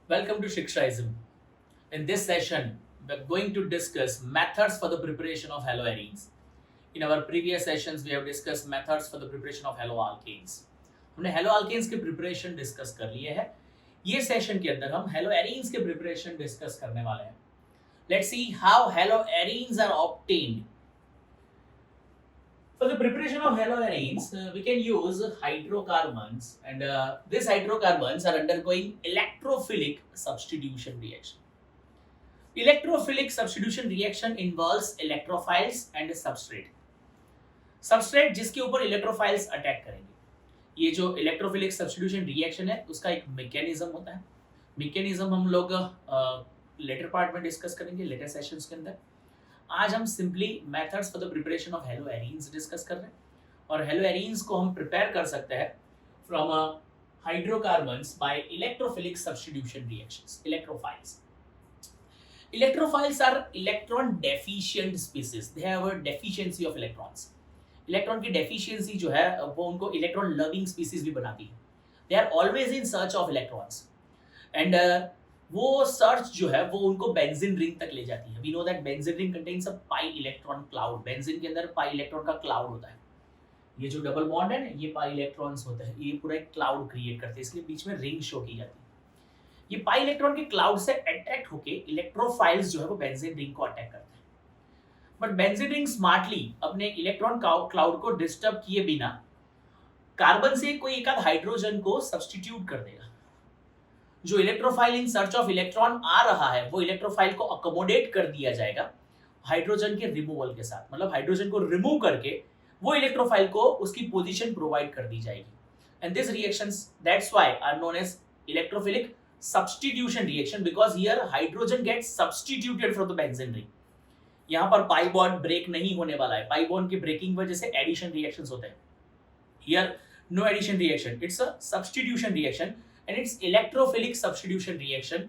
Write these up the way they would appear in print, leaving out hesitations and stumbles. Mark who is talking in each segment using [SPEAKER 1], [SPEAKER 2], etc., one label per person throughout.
[SPEAKER 1] Welcome to Shikshaism. In this session, we're going to discuss methods for the preparation of haloarenes. In our previous sessions, we have discussed methods for the preparation of haloalkanes. हमने haloalkanes के preparation discuss कर लिए है. ये session के अंदर हम haloarenes के preparation discuss करने वाले हैं. Let's see how haloarenes are obtained. For the preparation of haloarenes, we can use hydrocarbons, and these hydrocarbons are undergoing electrophilic substitution reaction. Electrophilic substitution reaction involves electrophiles and substrate. Substrate जिसके ऊपर electrophiles attack करेंगे. ये जो electrophilic substitution reaction है उसका एक mechanism होता है. मैकेनिज्म हम लोग लेटर पार्ट में डिस्कस करेंगे लेटर सेशंस के अंदर. आज हम simply methods for the preparation of haloarenes discuss कर रहे हैं और हेलोएरीन्स को हम प्रिपेयर कर सकते हैं from hydrocarbons by electrophilic substitution reactions. Electrophiles are electron deficient species. They have a deficiency of electrons. Electron की डेफिशिएंसी जो है वो उनको इलेक्ट्रॉन लविंग स्पीसीज भी बनाती है. They are always in search of electrons and वो सर्च जो है वो उनको बेंजीन रिंग तक ले जाती है. We know that benzene ring contains a pi electron cloud. Benzene के अंदर पाई इलेक्ट्रॉन का क्लाउड होता है. ये जो डबल बॉन्ड है ना ये पाई इलेक्ट्रॉन्स होते हैं. ये पूरा एक क्लाउड क्रिएट करते हैं इसलिए बीच में रिंग शो की जाती है. ये पाई इलेक्ट्रॉन के क्लाउड से अट्रैक्ट होके इलेक्ट्रोफाइल्स जो है वो बेंजीन रिंग को अटैक करते हैं. बट बेंजीन रिंग स्मार्टली अपने इलेक्ट्रॉन क्लाउड को डिस्टर्ब किए बिना कार्बन से कोई एक आध हाइड्रोजन को सब्स्टिट्यूट कर देगा. जो electrophile in search of electron आ रहा है वो इलेक्ट्रोफाइल को अकोमोडेट कर दिया जाएगा हाइड्रोजन के रिमूवल के साथ. मतलब हाइड्रोजन को रिमूव करके वो इलेक्ट्रोफाइल को उसकी पोजीशन प्रोवाइड कर दी जाएगी. And this reactions that's why are known as electrophilic substitution reaction because here hydrogen gets substituted from the benzene ring. यहाँ पर पाई बॉन्ड ब्रेक नहीं होने वाला है. पाई बॉन्ड की ब्रेकिंग वजह से एडिशन रिएक्शंस होते हैं. Here no addition reaction. It's a substitution reaction and it's electrophilic substitution reaction.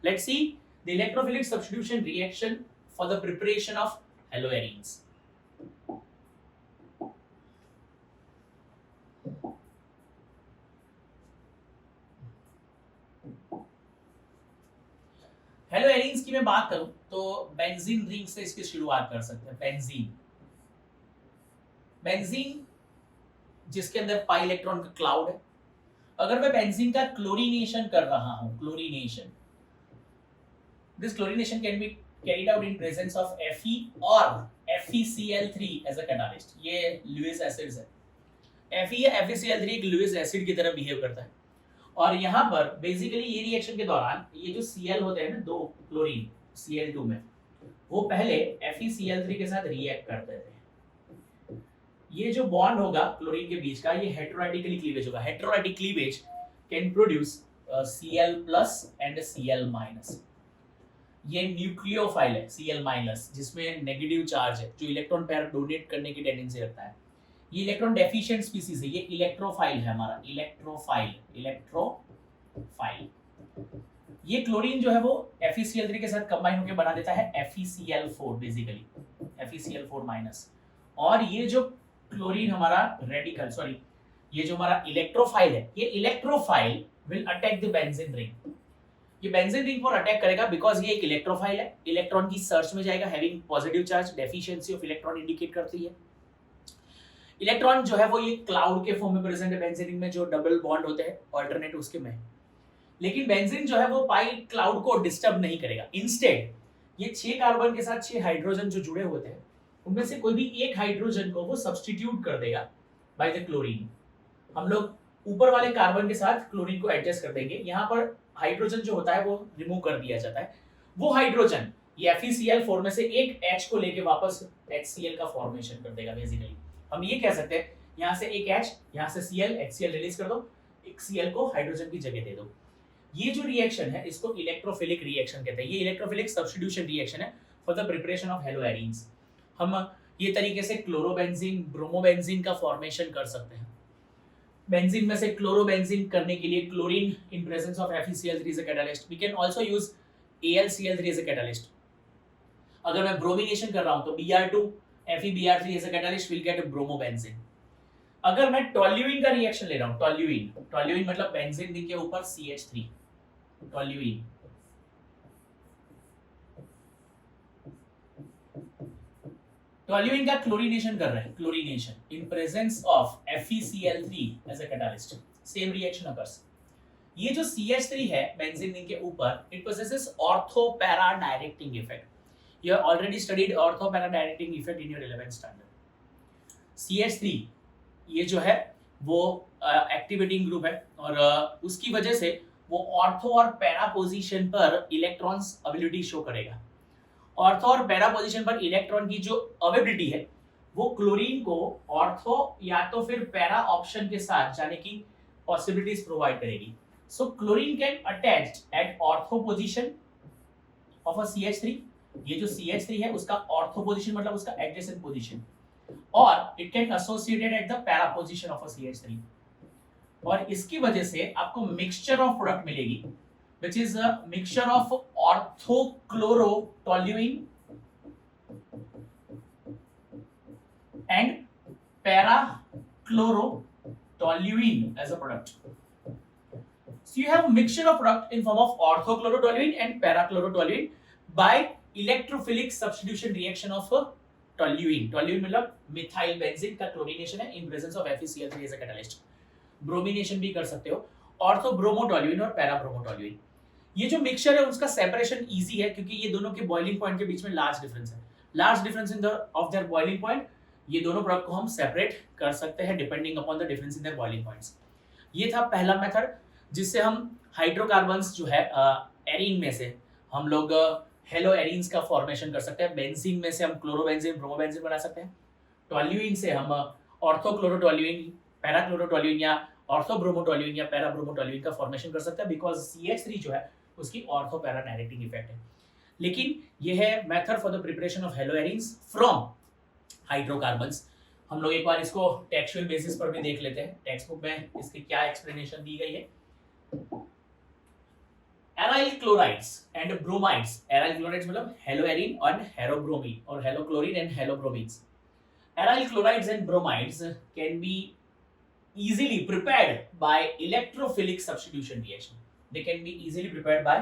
[SPEAKER 1] Let's see the electrophilic substitution reaction for the preparation of haloarenes. Haloarenes की मैं बात करूं तो बेंजीन रिंग से इसकी शुरुआत कर सकते हैं. बेंजीन जिसके अंदर पाई इलेक्ट्रॉन का क्लाउड है. अगर मैं बेंजीन का क्लोरीनेशन कर रहा हूं, chlorination, this chlorination can be carried out in presence of Fe or FeCl3 as a catalyst. ये लुईस एसिड्स है. Fe या FeCl3 एक लुईस एसिड की तरह बिहेव करता है. और यहाँ पर बेसिकली ये रिएक्शन के दौरान ये जो Cl होते हैं ना दो क्लोरीन Cl2 में, वो पहले FeCl3 के साथ रिएक्ट करते थे. ये जो बॉन्ड होगा क्लोरीन के बीच का ये हेटेरोडाइटिकली क्लीवेज होगा. Heterolytic cleavage can produce Cl+ and Cl-. ये न्यूक्लियोफाइल है Cl- जिसमें नेगेटिव चार्ज है, जो इलेक्ट्रॉन पेयर डोनेट करने की टेंडेंसी रखता है. ये इलेक्ट्रॉन डेफिशिएंट स्पीसीज है. ये इलेक्ट्रोफाइल है हमारा. इलेक्ट्रोफाइल ये क्लोरीन जो है वो FeCl3 के साथ कंबाइन होकर बना देता है FeCl4 बेसिकली FeCl4-. और ये जो क्लोरीन हमारा रेडिकल ये जो हमारा इलेक्ट्रोफाइल है, ये electrophile will attack the benzene ring. ये बेंजीन रिंग पर अटैक करेगा बिकॉज ये एक इलेक्ट्रोफाइल है. इलेक्ट्रॉन की सर्च में जाएगा having positive charge. Deficiency of electron indicate करती है. इलेक्ट्रॉन जो है वो ये क्लाउड के फॉर्म में प्रेजेंट है बेंजीन रिंग में, जो डबल बॉन्ड होते हैं ऑल्टरनेट उसके में. लेकिन बेंजीन जो है वो पाई क्लाउड को डिस्टर्ब नहीं करेगा. इंस्टेड ये 6 कार्बन के साथ 6 हाइड्रोजन जो जुड़े होते हैं उनमें से कोई भी एक हाइड्रोजन को वो सब्स्टिट्यूट कर देगा बाय द क्लोरीन. हम लोग ऊपर वाले कार्बन के साथ क्लोरीन को एडजस्ट कर देंगे. यहाँ पर हाइड्रोजन जो होता है वो रिमूव कर दिया जाता है. वो हाइड्रोजन ये FeCl4 में से एक H को लेके वापस HCl का फॉर्मेशन कर देगा. बेसिकली हम ये कह सकते हैं यहाँ से एक H, यहाँ से Cl, HCl रिलीज कर दो, एक Cl को हाइड्रोजन की जगह दे दो. ये जो रिएक्शन है इसको इलेक्ट्रोफिलिक रिएक्शन कहते हैं. ये इलेक्ट्रोफिलिक सब्स्टिट्यूशन रिएक्शन है for the preparation of haloarenes. हम ये तरीके से क्लोरोबेंजीन, ब्रोमोबेंजीन का फॉर्मेशन कर सकते हैं. बेंजीन में से क्लोरोबेंजीन करने के लिए chlorine in presence of FeCl3 is a catalyst. We can also use AlCl3 as a catalyst. अगर मैं ब्रोमिनेशन कर रहा हूं तो Br2 FeBr3 as a catalyst will get bromobenzene. अगर मैं टोल्यूइन का रिएक्शन ले रहा हूं, टोल्यूइन मतलब बेंजीन रिंग के ऊपर CH3, टोल्यूइन, टोल्यूइन का क्लोरीनेशन कर रहे हैं, chlorination in presence of FeCl3 as a catalyst, same reaction occurs. ये जो CH3 है बेंजीन रिंग के ऊपर, it possesses ortho para directing effect. You have already studied ortho para directing effect in your 11th standard. CH3 ये जो है वो activating group है और उसकी वजह से वो ऑर्थो और पैरा पोजीशन पर इलेक्ट्रॉन्स अवेलेबिलिटी शो करेगा। ऑर्थो और पैरा पोजीशन पर इलेक्ट्रॉन की जो अवेलेबिलिटी है वो क्लोरीन को ऑर्थो या तो फिर पैरा ऑप्शन के साथ जाने की पॉसिबिलिटीज प्रोवाइड करेगी। So chlorine can attached at ortho position of a CH3। ये जो CH3 है उसका ऑर्थो पोजीशन मतलब उसका एडजेसेंट पोजीशन, और it can associated at the para position of a CH3। और इसकी वजह से आपको मिक्सचर ऑफ प्रोडक्ट मिलेगी which is a mixture of orthochlorotoluene and parachlorotoluene as a product. So you have a mixture of product in form of orthochlorotoluene and parachlorotoluene by electrophilic substitution reaction of toluene. Toluene मतलब methyl benzene का chlorination है in presence of FeCl3 as a catalyst. Bromination भी कर सकते हो, ऑर्थोब्रोमोटोल्यूइन और पैराब्रोमोटोल्यूइन। ये जो मिक्सचर है उसका सेपरेशन इजी है क्योंकि ये दोनों के बॉइलिंग पॉइंट के बीच में लार्ज डिफरेंस है, large difference in the of their boiling point. ये दोनों प्रोडक्ट को हम सेपरेट कर सकते हैं depending upon the difference in their boiling points. ये था पहला मेथड जिससे हम हाइड्रोकार्बन्स जो है एरीन में से हम लोग हेलो एरीन्स का फॉर्मेशन कर सकते हैं। बेंजीन में से हम क्लोरोबेंजीन ब्रोमोबेंजीन बना सकते हैं। टोल्यूइन से हम ऑर्थोक्लोरोटोल्यूइन, पैराक्लोरोटोल्यूइन या ऑर्थोब्रोमोटोल्यूइन या पैराब्रोमोटोल्यूइन का फॉर्मेशन कर सकते हैं बिकॉज CH3 जो है उसकी ऑर्थो पैरा डायरेक्टिंग इफेक्ट है। लेकिन ये है method for the preparation of hello arenes from hydrocarbons. हम लोग एक बार इसको टेक्सचुअल बेसिस पर भी देख लेते हैं, टेक्स्ट बुक में इसकी क्या एक्सप्लेनेशन दी गई है। Aryl chlorides and bromides, aryl chlorides मतलब हेलो एरीन और हेलोब्रोमीन और halo chlorine and halo bromines. Aryl chlorides and bromides can be easily prepared by electrophilic substitution reaction. They can be easily prepared by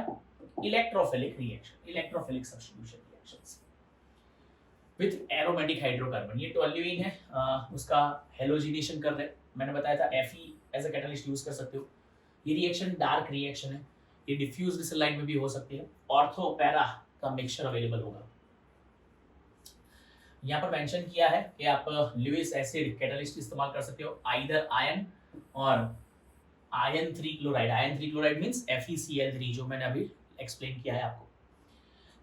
[SPEAKER 1] electrophilic substitution reactions with aromatic hydrocarbon. ये toluene है, उसका halogenation कर रहे हैं। मैंने बताया था Fe as a catalyst use कर सकते हो। ये रिएक्शन डार्क रिएक्शन है, ये डिफ्यूज्ड सनलाइट में भी हो सकती है। ऑर्थो पैरा का मिक्सचर अवेलेबल होगा। यहाँ पर मेंशन किया है कि आप लुईस एसिड कैटलिस्ट इस्तेमाल कर सकते हो, आइदर आयन और ion 3 chloride. Ion 3 chloride means FeCl3 जो मैंने अभी एक्सप्लेन किया है आपको।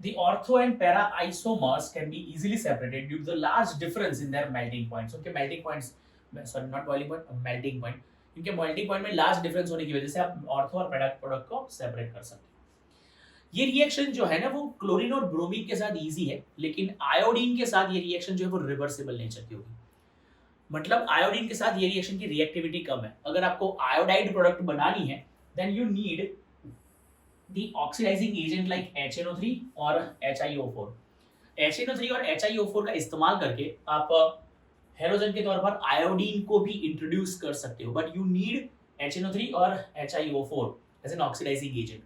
[SPEAKER 1] The ortho and para isomers can be easily separated due to the large difference in their melting points. उनके melting points, sorry not boiling point, melting point, इनके melting point में large difference होने की वजह से आप ऑर्थो और para product को सेपरेट कर सकते हो। ये रिएक्शन जो है ना वो क्लोरीन और ब्रोमीन के साथ इजी है, लेकिन आयोडीन के साथ ये रिएक्शन जो है वो रिवर्सिबल नेचर की होगी। मतलब आयोडीन के साथ ये रिएक्शन की रिएक्टिविटी कम है। अगर आपको आयोडाइड प्रोडक्ट बनानी है then you need the oxidising agent like HNO3 और HiO4। HNO3 और HiO4 का इस्तेमाल करके आप हेलोजन के तौर पर आयोडीन को भी इंट्रोड्यूस कर सकते हो, बट यू नीड HNO3 और HiO4 as an oxidising agent.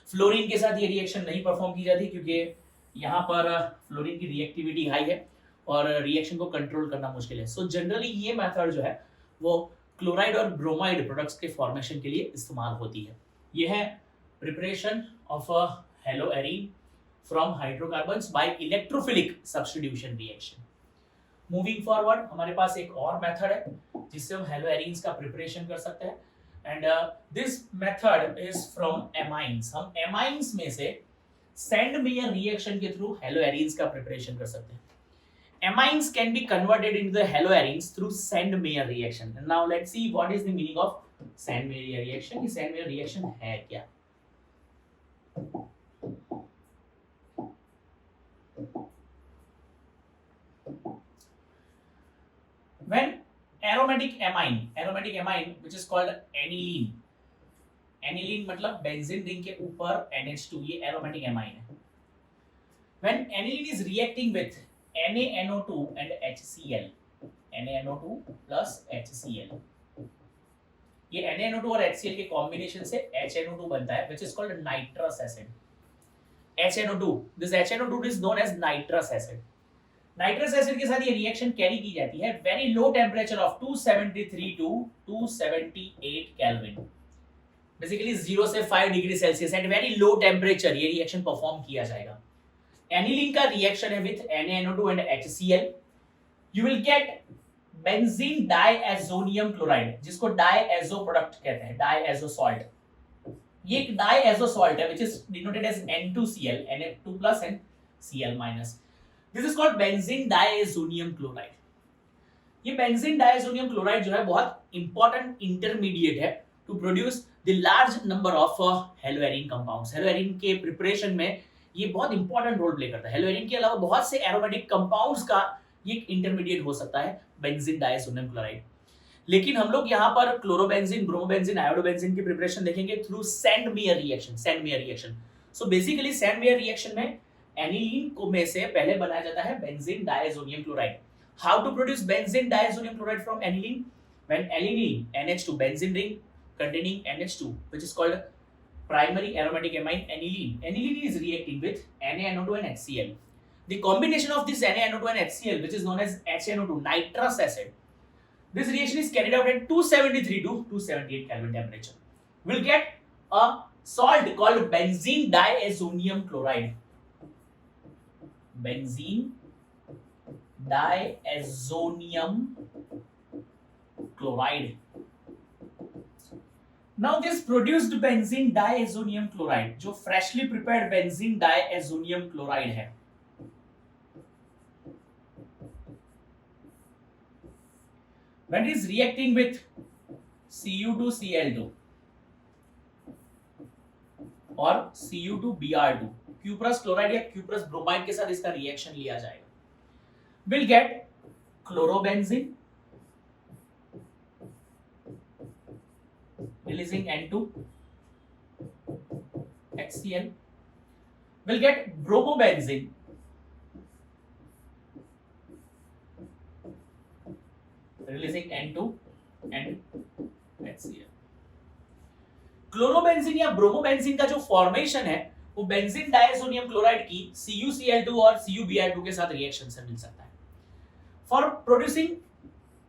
[SPEAKER 1] Fluorine के साथ ये रिएक्शन नहीं परफॉर्म की जाती क्योंकि यहाँ पर फ्लोरीन की रिएक्टिविटी हाई है और रिएक्शन को कंट्रोल करना मुश्किल है। सो जनरली ये मेथड जो है वो क्लोराइड और ब्रोमाइड प्रोडक्ट्स के फॉर्मेशन के लिए इस्तेमाल होती है। ये है preparation of a halo arene from hydrocarbons by electrophilic substitution reaction. Moving forward हमारे पास एक और मेथड है जिससे हम हेलो एरीन्स का प्रिपरेशन कर सकते हैं, and this method is from amines। हम amines में से Sandmeyer reaction के through haloarenes का preparation कर सकते हैं। Amines can be converted into the haloarenes through Sandmeyer reaction। And now let's see what is the meaning of Sandmeyer reaction। ये Sandmeyer reaction है क्या? When aromatic amine which is called aniline, aniline मतलब benzene ring के ऊपर NH2, ये aromatic amine है। When aniline is reacting with NaNO2 and HCl, NaNO2 plus HCl, ये NaNO2 और HCl के कॉम्बिनेशन से HNO2 बनता है which is called nitrous acid. HNO2, this HNO2 is known as nitrous acid. Nitrous acid के साथ ये रिएक्शन कैरी की जाती है very low temperature of 273 to 278 kelvin, basically 0 से 5 degree celsius at very low temperature ये रिएक्शन परफॉर्म किया जाएगा. एनिलीन का रिएक्शन है with NaNO2 and HCl. You will get benzene diazonium chloride, जिसको डाइएजो प्रोडक्ट कहते हैं, डाइएजो सॉल्ट. ये एक डाइएजो सॉल्ट है which is denoted as N2Cl, Na2+ and Cl-. This is called benzene diazonium chloride. ये benzene diazonium chloride जो है बहुत important intermediate है to produce the large number of haloarine compounds. haloarine के preparation में ये बहुत important role play करता है. haloarine के अलावा बहुत से aromatic compounds का ये intermediate हो सकता है benzene diazonium chloride. लेकिन हम लोग यहाँ पर क्लोरोबेंजीन, ब्रोमोबेंजीन, आयोडोबेंजीन की प्रिपरेशन देखेंगे through Sandmeyer reaction. Sandmeyer reaction, so basically Sandmeyer reaction में एनिलीन को में से पहले बनाया जाता है benzene diazonium chloride. How to produce benzene diazonium chloride from aniline? When aniline NH2 benzene ring containing NH2 which is called primary aromatic amine aniline. Aniline is reacting with NaNO2 and HCl. The combination of this NaNO2 and HCl which is known as HNO2, nitrous acid. This reaction is carried out at 273 to 278 Kelvin temperature. We'll get a salt called benzene diazonium chloride. Benzene diazonium chloride. Now this produced benzene diazonium chloride, जो freshly prepared benzene diazonium chloride है, when it is reacting with Cu2Cl2 और Cu2Br2, cuprous chloride या cuprous bromide के साथ इसका reaction लिया जाएगा, will get chlorobenzene releasing N2 HCl, will get bromobenzene releasing N2 and HCl. Chlorobenzene या bromobenzene का जो फॉर्मेशन है वो बेंजीन डाइएजोनियम क्लोराइड की CuCl2 और CuBr2 के साथ रिएक्शन से मिल सकता है. For producing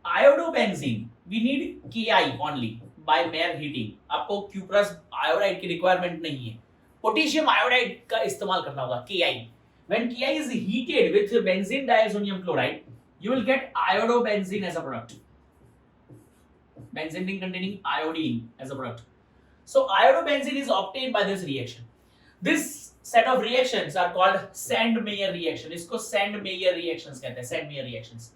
[SPEAKER 1] iodobenzene we need Ki only by mere heating. आपको क्यूप्रस आयोडाइड की रिक्वायरमेंट नहीं है, पोटेशियम आयोडाइड का इस्तेमाल करना होगा Ki. When Ki is heated with benzene diazonium chloride, you will get iodobenzene as a product. Benzene ring containing iodine as a product. So iodobenzene is obtained by this reaction. This set of reactions are called Sandmeyer reaction. इसको Sandmeyer reactions कहते हैं, Sandmeyer reactions.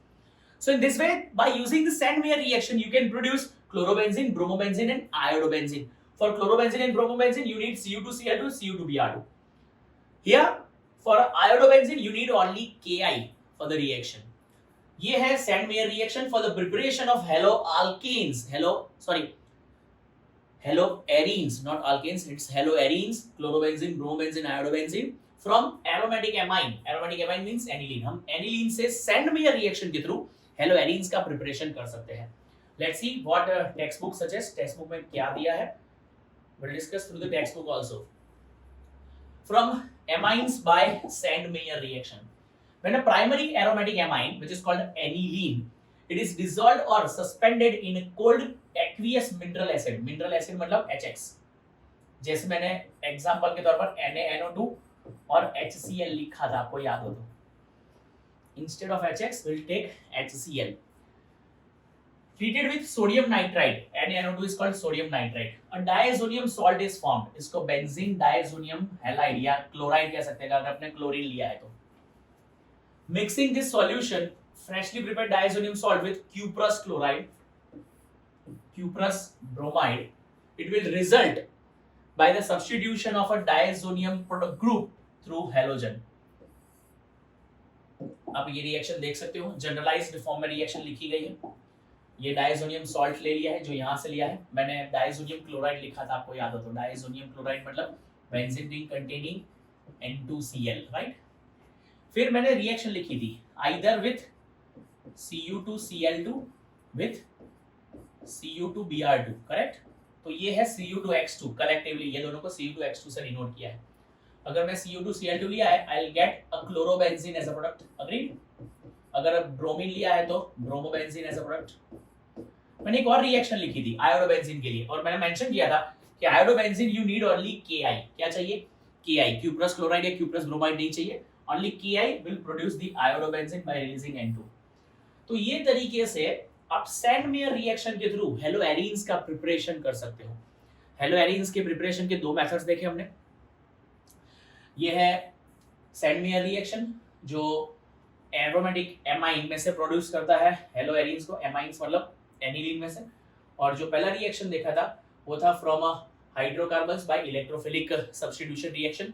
[SPEAKER 1] So in this way, by using the Sandmeyer reaction, you can produce chlorobenzene, bromobenzene and iodobenzene. For chlorobenzene and bromobenzene, you need Cu2Cl2, Cu2Br2. Here, for iodobenzene, you need only Ki for the reaction. ये है Sandmeyer reaction for the preparation of haloarenes, not alkanes, it's haloarenes, chlorobenzene, bromobenzene, iodobenzene from aromatic amine. Aromatic amine means aniline. हम aniline से Sandmeyer reaction के through haloarenes का preparation कर सकते हैं. Let's see what textbook suggests. textbook में क्या दिया है? We'll discuss through the textbook also. From amines by Sandmeyer reaction. When a primary aromatic amine, which is called aniline, it is dissolved or suspended in a cold aqueous mineral acid. Mineral acid मतलब HX. जैसे मैंने example के तौर पर NaNO2 और HCl लिखा था, आपको याद हो तो. Instead of HX, we'll take HCl. Treated with sodium nitrite. NaNO2 is called sodium nitrite. A diazonium salt is formed. इसको benzene diazonium halide या क्लोराइड कह सकते हैं अगर आपने क्लोरीन लिया है तो. Mixing this solution, freshly prepared diazonium salt with cuprous chloride, cuprous bromide, it will result by the substitution of a diazonium product group through halogen. अब ये रिएक्शन देख सकते हो, जनरलाइज्ड फॉर्म में रिएक्शन लिखी गई है. ये डाइजोनियम सॉल्ट ले लिया है जो यहाँ से लिया है. मैंने डाइजोनियम क्लोराइड लिखा था, आपको याद हो तो. डाइजोनियम क्लोराइड मतलब benzene ring containing N2Cl, right. फिर मैंने रिएक्शन लिखी थी either with Cu2Cl2 with Cu2Br2, correct. तो ये है Cu2X2, कलेक्टिवली ये दोनों को Cu2X2 से डिनोट किया है। अगर मैं Cu2Cl2 लिया है, I will get a chlorobenzene as a product, agreed. अगर ब्रोमीन लिया है तो ब्रोमोबेंजीन एज अ प्रोडक्ट। मैंने एक और रिएक्शन लिखी थी आयोडोबेंजीन के लिए, और मैंने मेंशन किया था कि iodobenzene you need only Ki। क्या चाहिए? Ki, Q+ क्लोराइड या Q+ ब्रोमाइड नहीं चाहिए, only Ki will produce the iodobenzene bye releasing N2। तो ये तरीके से आप सैंडमेयर रिएक्शन के थ्रू हेलोएरीन्स का प्रिपरेशन कर सकते हो। हेलोएरीन्स के प्रिपरेशन के दो मेथड्स देखे हमने। ये है सैंडमेयर रिएक्शन जो एरोमेटिक एमाइन में से प्रोड्यूस करता है हेलोएरीन्स को, एमाइन्स मतलब एनिलीन में से। और जो पहला रिएक्शन देखा था वो था from hydrocarbons by electrophilic substitution reaction,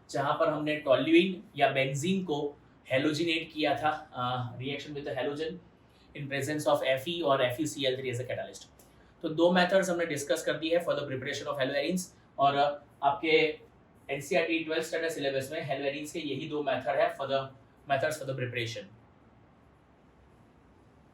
[SPEAKER 1] जहां पर हमने टोल्यूइन या बेंजीन को हेलोजिनेट किया था reaction with halogen in presence of Fe और FeCl3 एज अ कैटलिस्ट। तो दो मेथड्स हमने डिस्कस कर दी है for the preparation of haloarenes, और आपके NCERT 12th स्टैंडर्ड सिलेबस में हेलोएरीन्स के यही दो मेथड है for the methods for the preparation.